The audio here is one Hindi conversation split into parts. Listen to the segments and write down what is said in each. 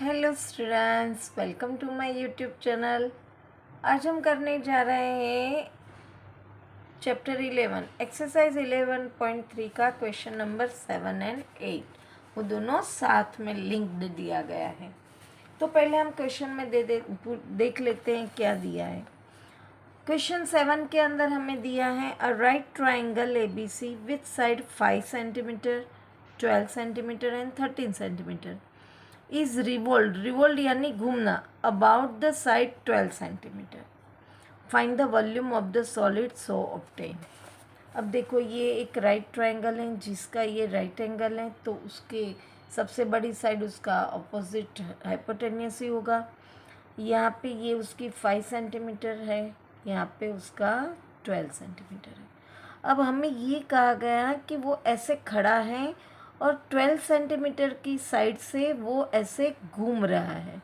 Hello students, welcome to my YouTube channel. आज हम करने जा रहे हैं चैप्टर 11 एक्सरसाइज 11.3 का क्वेश्चन नंबर 7 एंड 8। वो दोनों साथ में लिंक्ड दिया गया है। तो पहले हम क्वेश्चन में देख लेते हैं क्या दिया है। क्वेश्चन 7 के अंदर हमें दिया है a right triangle ABC with side 5 centimetre, 12 centimetre and 13 centimetre is revolved यानी घूमना about the side 12 centimetre. Find the volume of the solid so obtain. अब देखो, ये एक राइट ट्रायंगल है जिसका ये राइट एंगल है, तो उसके सबसे बड़ी साइड उसका ऑपोजिट हाइपोटेन्यूस ही होगा। यहाँ पे ये उसकी 5 सेंटीमीटर है, यहाँ पे उसका 12 सेंटीमीटर है। अब हमें ये कहा गया कि वो ऐसे खड़ा है और 12 सेंटीमीटर की साइड से वो ऐसे घूम रहा है।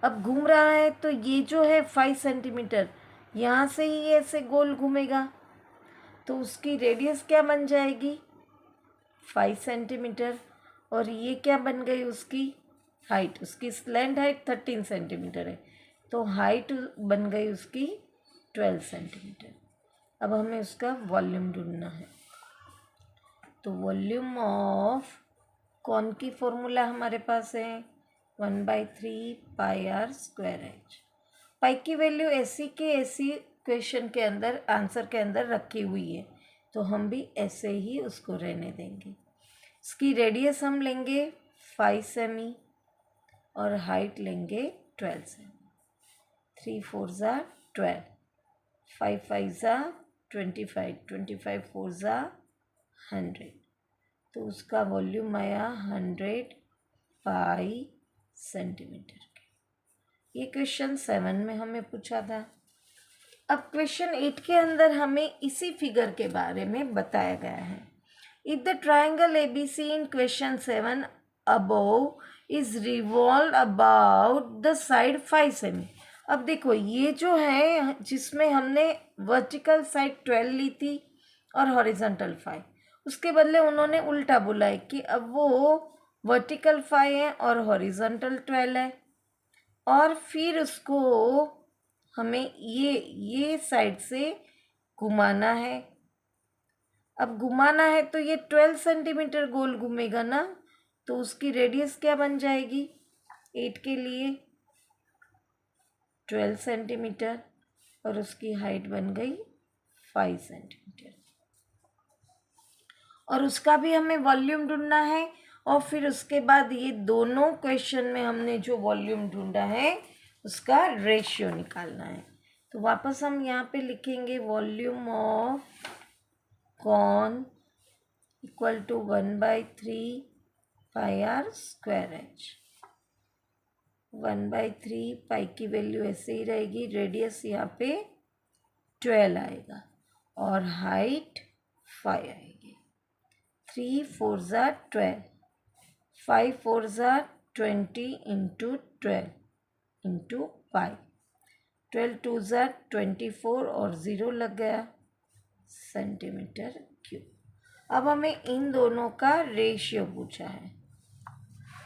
अब घूम रहा है तो ये जो है 5 सेंटीमीटर यहाँ से ही ऐसे गोल घूमेगा, तो उसकी रेडियस क्या बन जाएगी 5 सेंटीमीटर। और ये क्या बन गई उसकी हाइट, उसकी स्लैंड हाइट 13 सेंटीमीटर है, तो हाइट बन गई उसकी 12 सेंटीमीटर। अब हमें उसका वॉल्यूम ढूंढना है। तो वॉल्यूम ऑफ कौन की फॉर्मूला हमारे पास है 1/3 पाई आर स्क्वायर एच। पाई की वैल्यू ऐसी के ऐसी क्वेश्चन के अंदर आंसर के अंदर रखी हुई है, तो हम भी ऐसे ही उसको रहने देंगे। इसकी रेडियस हम लेंगे 5 सेमी और हाइट लेंगे 12 सेमी। 3 4 ज़ा 12, 5 5 ज़ा 25, 25 4 ज़ा 100, तो उसका वॉल्यूम आया 100 पाई सेंटीमीटर के। ये क्वेश्चन 7 में हमें पूछा था। अब क्वेश्चन 8 के अंदर हमें इसी फिगर के बारे में बताया गया है। If the triangle ABC in question 7 above is revolve about the side 5 semi. अब देखो, ये जो है जिसमें हमने वर्टिकल साइड 12 ली थी और हॉरिजॉन्टल 5, उसके बदले उन्होंने उल्टा बोला है कि अब वो वर्टिकल 5 है और हॉरिजॉन्टल 12 है, और फिर उसको हमें ये साइड से घुमाना है। अब घुमाना है तो ये 12 सेंटीमीटर गोल घूमेगा ना, तो उसकी रेडियस क्या बन जाएगी 8 के लिए 12 सेंटीमीटर, और उसकी हाइट बन गई 5 सेंटीमीटर। और उसका भी हमें वॉल्यूम ढूंढना है, और फिर उसके बाद ये दोनों क्वेश्चन में हमने जो वॉल्यूम ढूंढा है उसका रेशियो निकालना है। तो वापस हम यहाँ पे लिखेंगे volume of cone equal to 1/3 pi r square H. 1/3 pi की वैल्यू ऐसे ही रहेगी, रेडियस यहाँ पे 12 आएगा और हाइट 5 आएगी। 3 4 ज़ा 12, 5 4 ज़ा 20 इंटू 12 इंटू पाई, 12 2 ज़ा 24 और 0 लग गया सेंटीमीटर क्यूब। अब हमें इन दोनों का रेशियो पूछा है,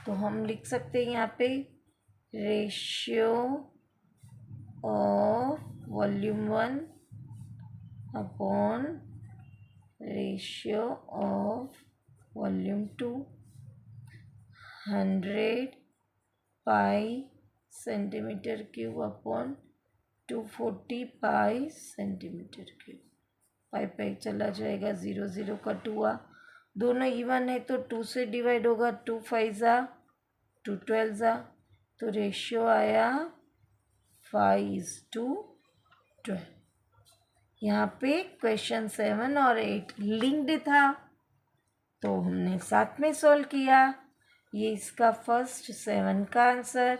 तो हम लिख सकते हैं यहाँ पे ratio of volume 1 upon ratio of volume 2, 100 pi centimetre cube upon 240 pi centimetre cube. Pi pi चला जाएगा, 0 0 कट हुआ, दोनों इवन है तो 2 से डिवाइड होगा, 2 5 ज़ा 2 12 ज़ा, तो रेशियो आया 5:12। यहाँ पे क्वेश्चन 7 और 8 लिंक्ड था, तो हमने साथ में सॉल्व किया। ये इसका फर्स्ट 7 का आंसर,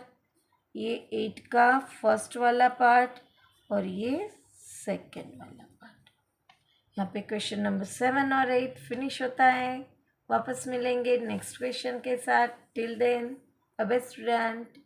ये 8 का फर्स्ट वाला पार्ट, और ये सेकेंड वाला पार्ट। यहाँ पे क्वेश्चन नंबर 7 और 8 फिनिश होता है। वापस मिलेंगे नेक्स्ट क्वेश्चन के साथ। Till then, bye bye student.